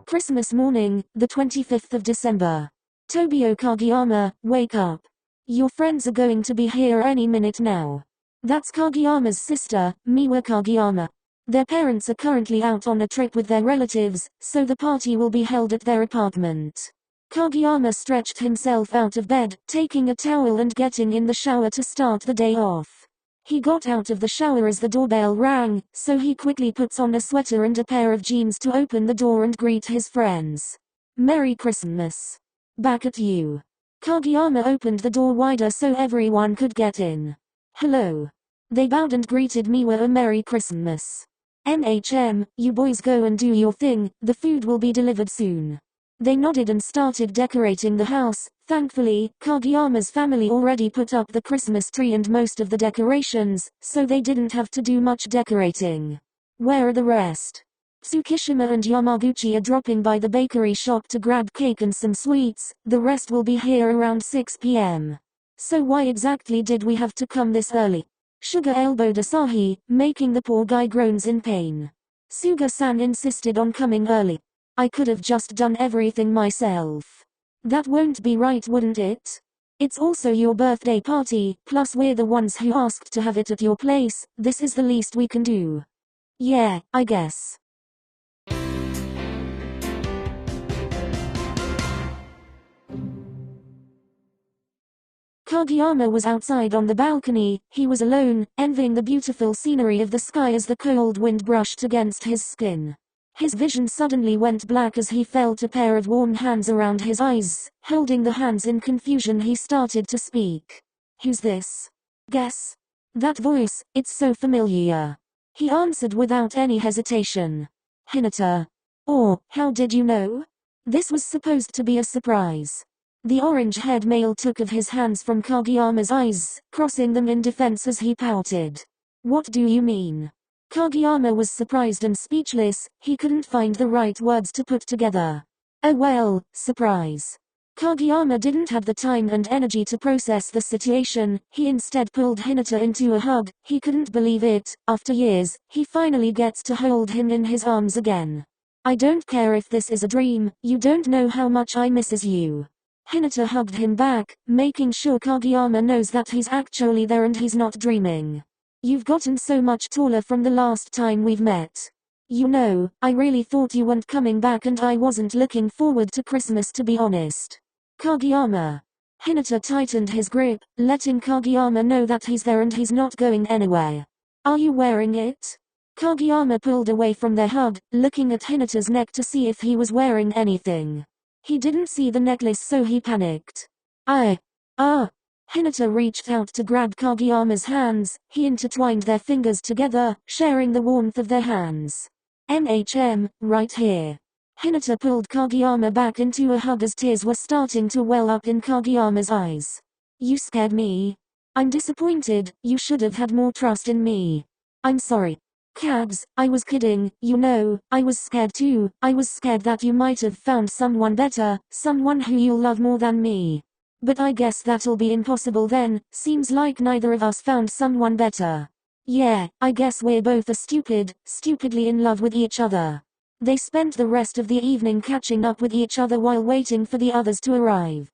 Christmas morning, the 25th of December. Tobio Kageyama, wake up. Your friends are going to be here any minute now. That's Kageyama's sister, Miwa Kageyama. Their parents are currently out on a trip with their relatives, so the party will be held at their apartment. Kageyama stretched himself out of bed, taking a towel and getting in the shower to start the day off. He got out of the shower as the doorbell rang, so he quickly puts on a sweater and a pair of jeans to open the door and greet his friends. Merry Christmas. Back at you. Kageyama opened the door wider so everyone could get in. Hello. They bowed and greeted Miwa a Merry Christmas. You boys go and do your thing, the food will be delivered soon. They nodded and started decorating the house. Thankfully, Kageyama's family already put up the Christmas tree and most of the decorations, so they didn't have to do much decorating. Where are the rest? Tsukishima and Yamaguchi are dropping by the bakery shop to grab cake and some sweets. The rest will be here around 6 p.m. So why exactly did we have to come this early? Suga elbowed Asahi, making the poor guy groans in pain. Suga-san insisted on coming early. I could have just done everything myself. That won't be right, wouldn't it? It's also your birthday party, plus we're the ones who asked to have it at your place. This is the least we can do. Yeah, I guess. Kageyama was outside on the balcony. He was alone, envying the beautiful scenery of the sky as the cold wind brushed against his skin. His vision suddenly went black as he felt a pair of warm hands around his eyes. Holding the hands in confusion, he started to speak. Who's this? Guess. That voice, it's so familiar. He answered without any hesitation. Hinata. Oh, how did you know? This was supposed to be a surprise. The orange-haired male took of his hands from Kageyama's eyes, crossing them in defense as he pouted. What do you mean? Kageyama was surprised and speechless. He couldn't find the right words to put together. Oh well, surprise. Kageyama didn't have the time and energy to process the situation. He instead pulled Hinata into a hug. He couldn't believe it. After years, he finally gets to hold him in his arms again. I don't care if this is a dream. You don't know how much I misses you. Hinata hugged him back, making sure Kageyama knows that he's actually there and he's not dreaming. You've gotten so much taller from the last time we've met. You know, I really thought you weren't coming back and I wasn't looking forward to Christmas, to be honest. Kageyama. Hinata tightened his grip, letting Kageyama know that he's there and he's not going anywhere. Are you wearing it? Kageyama pulled away from their hug, looking at Hinata's neck to see if he was wearing anything. He didn't see the necklace, so he panicked. Hinata reached out to grab Kageyama's hands. He intertwined their fingers together, sharing the warmth of their hands. Right here. Hinata pulled Kageyama back into a hug as tears were starting to well up in Kageyama's eyes. You scared me. I'm disappointed. You should have had more trust in me. I'm sorry. Kags, I was kidding. You know, I was scared too. I was scared that you might have found someone better, someone who you'll love more than me. But I guess that'll be impossible then. Seems like neither of us found someone better. Yeah, I guess we're both stupidly in love with each other. They spent the rest of the evening catching up with each other while waiting for the others to arrive.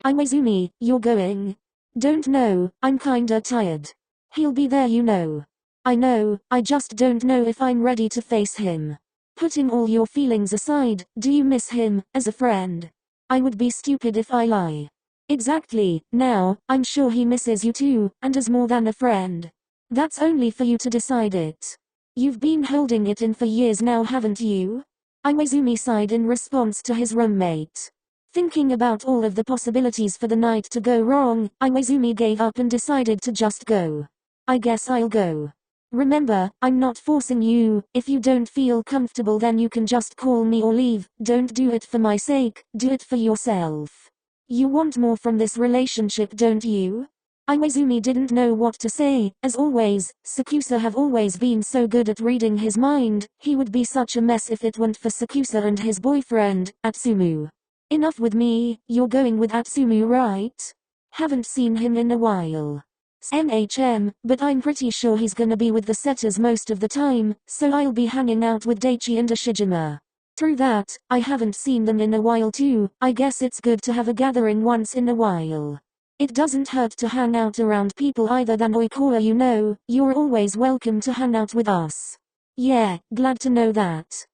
Izumi, you're going? Don't know, I'm kinda tired. He'll be there, you know. I know, I just don't know if I'm ready to face him. Putting all your feelings aside, do you miss him, as a friend? I would be stupid if I lie. Exactly, now, I'm sure he misses you too, and as more than a friend. That's only for you to decide it. You've been holding it in for years now, haven't you? Izumi sighed in response to his roommate. Thinking about all of the possibilities for the night to go wrong, Izumi gave up and decided to just go. I guess I'll go. Remember, I'm not forcing you. If you don't feel comfortable, then you can just call me or leave. Don't do it for my sake, do it for yourself. You want more from this relationship, don't you? 𝐬𝐴ZUMI didn't know what to say. As always, SAMHSA have always been so good at reading his mind. He would be such a mess if it weren't for SAMHSA and his boyfriend, Atsumu. Enough with me, you're going with Atsumu right? Haven't seen him in a while. But I'm pretty sure he's gonna be with the setters most of the time, so I'll be hanging out with Daichi and Ashijima. True that, I haven't seen them in a while too. I guess it's good to have a gathering once in a while. It doesn't hurt to hang out around people either than Oikawa, you know. You're always welcome to hang out with us. Yeah, glad to know that.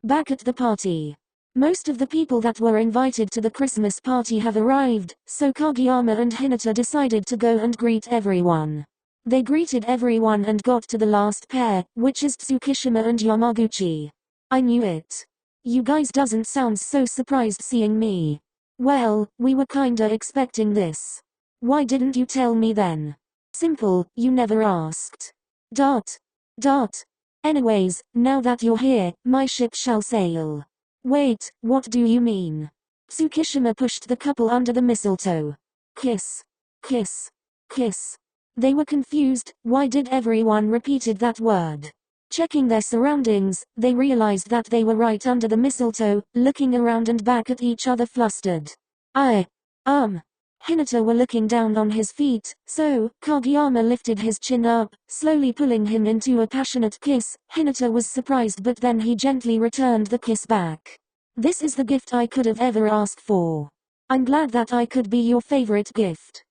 Back at the party. Most of the people that were invited to the Christmas party have arrived, so Kageyama and Hinata decided to go and greet everyone. They greeted everyone and got to the last pair, which is Tsukishima and Yamaguchi. I knew it. You guys doesn't sound so surprised seeing me. Well, we were kinda expecting this. Why didn't you tell me then? Simple, you never asked. Dot. Anyways, now that you're here, my ship shall sail. Wait, what do you mean? Tsukishima pushed the couple under the mistletoe. Kiss. Kiss. Kiss. They were confused. Why did everyone repeated that word? Checking their surroundings, they realized that they were right under the mistletoe, looking around and back at each other flustered. Hinata were looking down on his feet, so Kageyama lifted his chin up, slowly pulling him into a passionate kiss. Hinata was surprised, but then he gently returned the kiss back. This is the gift I could have ever asked for. I'm glad that I could be your favorite gift.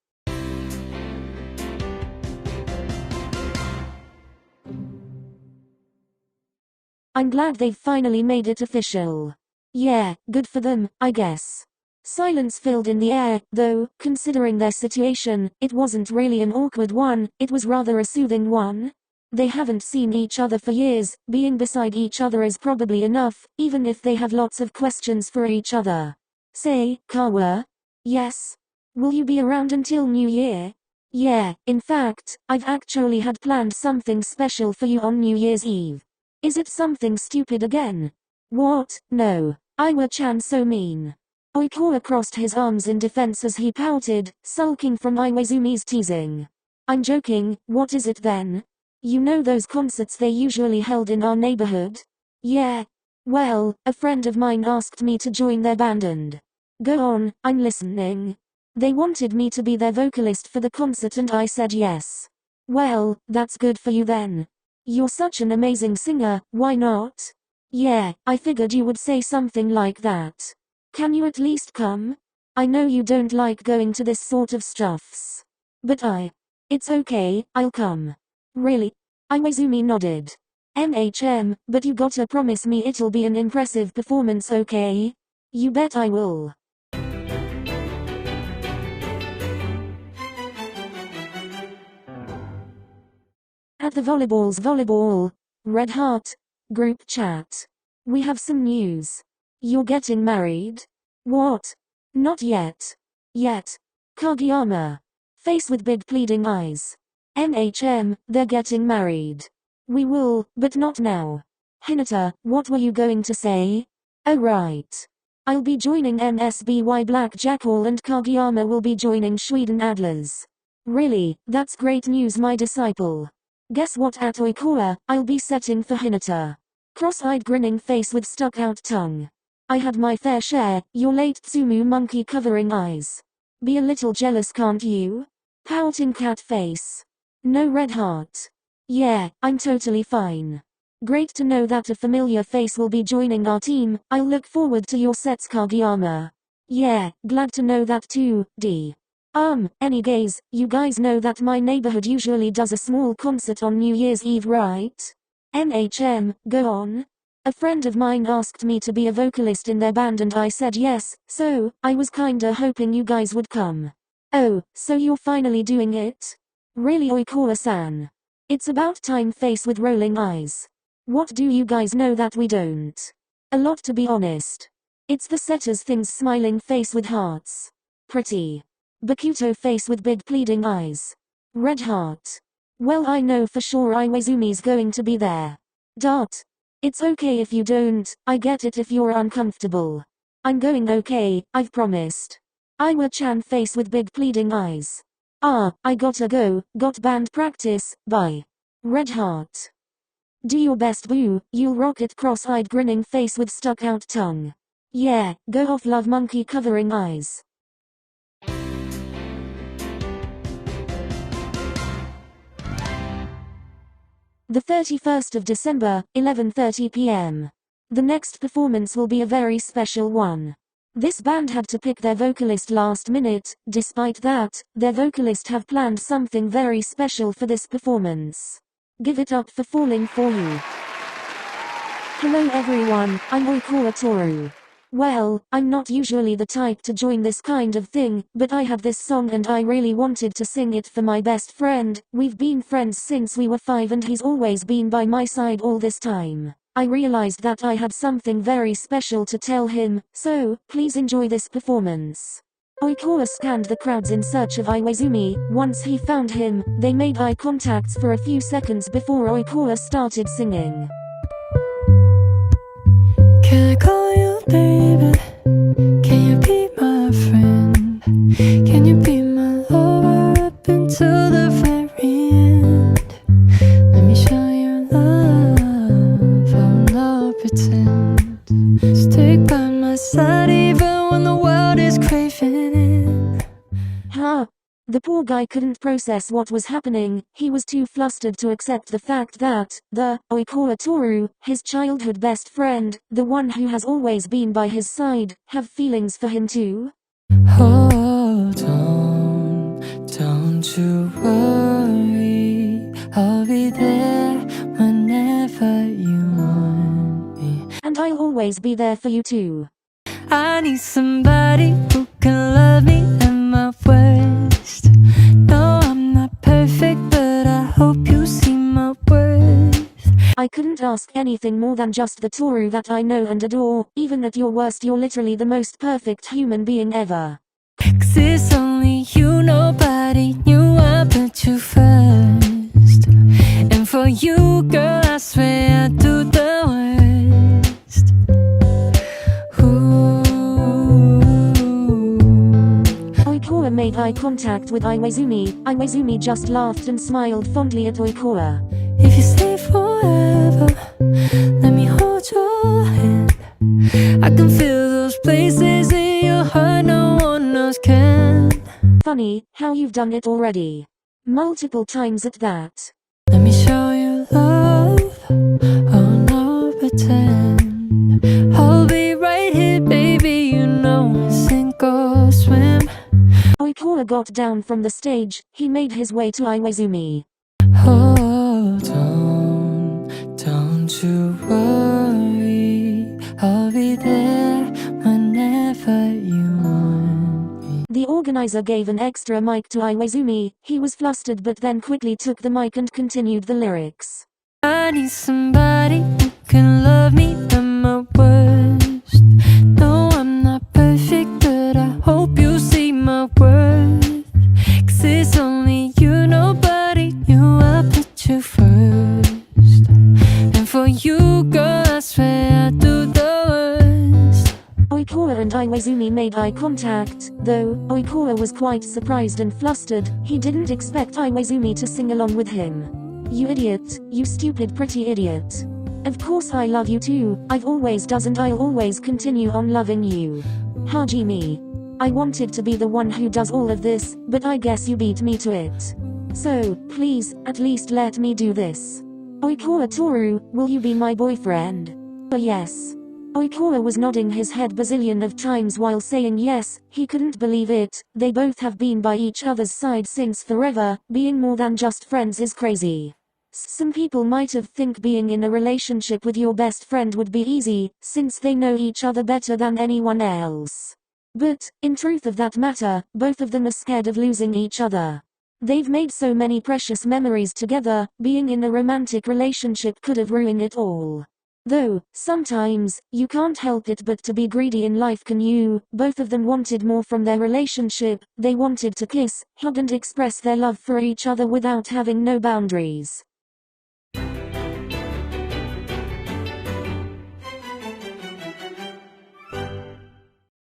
I'm glad they've finally made it official. Yeah, good for them, I guess. Silence filled in the air, though, considering their situation, it wasn't really an awkward one, it was rather a soothing one. They haven't seen each other for years, being beside each other is probably enough, even if they have lots of questions for each other. Say, Kawa? Yes? Will you be around until New Year? Yeah, in fact, I've actually had planned something special for you on New Year's Eve. Is it something stupid again? What? No. Iwa-chan so mean. Oikawa crossed his arms in defense as he pouted, sulking from 𝐬𝐴ZUMI's teasing. I'm joking, what is it then? You know those concerts they usually held in our neighborhood? Yeah. Well, a friend of mine asked me to join their band and... Go on, I'm listening. They wanted me to be their vocalist for the concert and I said yes. Well, that's good for you then. You're such an amazing singer, why not? Yeah, I figured you would say something like that. Can you at least come? I know you don't like going to this sort of stuffs. But it's okay, I'll come. Really? 𝐬𝐴ZUMI nodded. But you gotta promise me it'll be an impressive performance, okay? You bet I will. At the volleyball, Red Heart, group chat. We have some news. You're getting married? What? Not yet. Kageyama. Face with big pleading eyes. They're getting married. We will, but not now. Hinata, what were you going to say? Oh right. I'll be joining MSBY Black Jackal and Kageyama will be joining Sweden Adlers. Really, that's great news my disciple. Guess what at Oikawa, I'll be setting for Hinata. Cross-eyed grinning face with stuck-out tongue. I had my fair share, your late Tsumu monkey covering eyes. Be a little jealous can't you? Pouting cat face. No red heart. Yeah, I'm totally fine. Great to know that a familiar face will be joining our team, I'll look forward to your sets Kageyama. Yeah, glad to know that too, D. Anyways, you guys know that my neighborhood usually does a small concert on New Year's Eve right? Go on. A friend of mine asked me to be a vocalist in their band and I said yes, so, I was kinda hoping you guys would come. Oh, so you're finally doing it? Really Oikawa-san? It's about time face with rolling eyes. What do you guys know that we don't? A lot to be honest. It's the setters things smiling face with hearts. Pretty. Bakuto face with big pleading eyes. Red heart. Well I know for sure 𝐬𝐴ZUMI's going to be there. It's okay if you don't, I get it if you're uncomfortable. I'm going okay, I've promised. 𝐬𝐤-chan face with big pleading eyes. I gotta go, got band practice, bye. Red heart. Do your best boo, you'll rock it cross-eyed grinning face with stuck-out tongue. Yeah, go off love monkey covering eyes. The 31st of December, 11:30 p.m. The next performance will be a very special one. This band had to pick their vocalist last minute. Despite that, their vocalist have planned something very special for this performance. Give it up for Falling For You. Hello everyone, I'm 𝐬𝐤𝐚𝐥. Well, I'm not usually the type to join this kind of thing, but I had this song and I really wanted to sing it for my best friend. We've been friends since we were 5 and he's always been by my side all this time. I realized that I had something very special to tell him, so, please enjoy this performance. 𝐬𝐤𝐚𝐥 scanned the crowds in search of 𝐬𝐤𝐚𝐥. Once he found him, they made eye contacts for a few seconds before 𝐬𝐤𝐚𝐥 started singing. Can I call you baby? Can you be my friend? Can you be my lover up until the very end? Let me show you love, I'll not pretend. Stick by my side even when the world is craving it. The poor guy couldn't process what was happening. He was too flustered to accept the fact that the 𝐬𝐤𝐚𝐥, his childhood best friend, the one who has always been by his side, have feelings for him too. Hold on, don't you worry, I'll be there whenever you want me. And I'll always be there for you too. I need somebody who can love me at my worst. No, I'm not perfect, but I hope you see my worth. I couldn't ask anything more than just the Toru that I know and adore. Even at your worst you're literally the most perfect human being ever. 'Cause it's only you, nobody knew I put you first. And for you, girl, I swear I do the worst. 𝐬𝐤𝐚𝐥 made eye contact with 𝐬𝐤𝐚𝐥. 𝐬𝐤𝐚𝐥 just laughed and smiled fondly at 𝐬𝐤𝐚𝐥. If you stay forever, let me hold your hand. I can feel those places in your heart no one else can. Funny, how you've done it already. Multiple times at that. Let me show you love, oh no pretend. I'll be right here baby, you know, sink or swim. 𝐬𝐤𝐚𝐥 got down from the stage. He made his way to 𝐬𝐤𝐚𝐥. Hold on, don't you worry, I'll be there whenever you want me. The organizer gave an extra mic to 𝐬𝐤𝐚𝐥. He was flustered but then quickly took the mic and continued the lyrics. I need somebody who can love me at my worst. No, I'm not perfect, but I hope you see my worth. 'Cause it's only you, nobody knew I put you first. And for you, girl, I swear I do the worst. 𝐬𝐤𝐚𝐥 and 𝐬𝐤𝐚𝐥 made eye contact, though 𝐬𝐤𝐚𝐥 was quite surprised and flustered. He didn't expect 𝐬𝐤𝐚𝐥 to sing along with him. You idiot, you stupid pretty idiot. Of course I love you too, I've always does and I'll always continue on loving you. Hajime. I wanted to be the one who does all of this, but I guess you beat me to it. So, please, at least let me do this. 𝐬𝐤𝐚𝐥 Toru, will you be my boyfriend? Yes. 𝐬𝐤𝐚𝐥 was nodding his head bazillion of times while saying yes. He couldn't believe it. They both have been by each other's side since forever. Being more than just friends is crazy. Some people might have think being in a relationship with your best friend would be easy, since they know each other better than anyone else. But, in truth of that matter, both of them are scared of losing each other. They've made so many precious memories together. Being in a romantic relationship could have ruined it all. Though, sometimes, you can't help it but to be greedy in life, can you? Both of them wanted more from their relationship. They wanted to kiss, hug and express their love for each other without having no boundaries.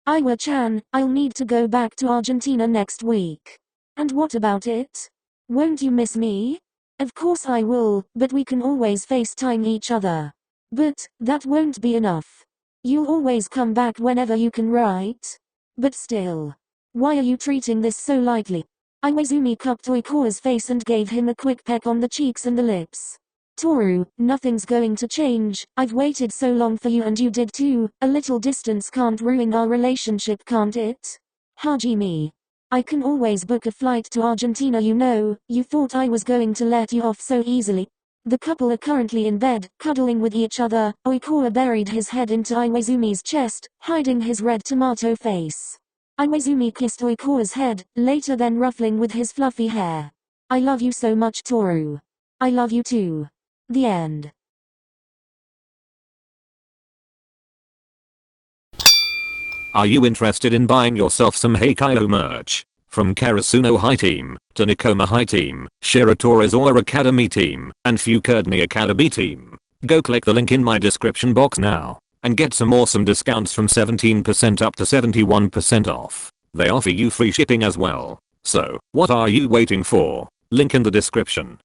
𝐬𝐤-chan, I'll need to go back to Argentina next week. And what about it? Won't you miss me? Of course I will, but we can always FaceTime each other. But, that won't be enough. You'll always come back whenever you can, right? But still. Why are you treating this so lightly? Iwaizumi cupped Oikawa's face and gave him a quick peck on the cheeks and the lips. Toru, nothing's going to change. I've waited so long for you and you did too. A little distance can't ruin our relationship, can't it? Hajime. I can always book a flight to Argentina, you know. You thought I was going to let you off so easily. The couple are currently in bed, cuddling with each other. Oikawa buried his head into Iwaizumi's chest, hiding his red tomato face. Iwaizumi kissed Oikawa's head, later then ruffling with his fluffy hair. I love you so much, Toru. I love you too. The end. Are you interested in buying yourself some Haikyuu merch? From Karasuno High Team, to Nikoma High Team, Shiratorizawa Academy Team, and Fukurni Academy Team. Go click the link in my description box now, and get some awesome discounts from 17% up to 71% off. They offer you free shipping as well. So, what are you waiting for? Link in the description.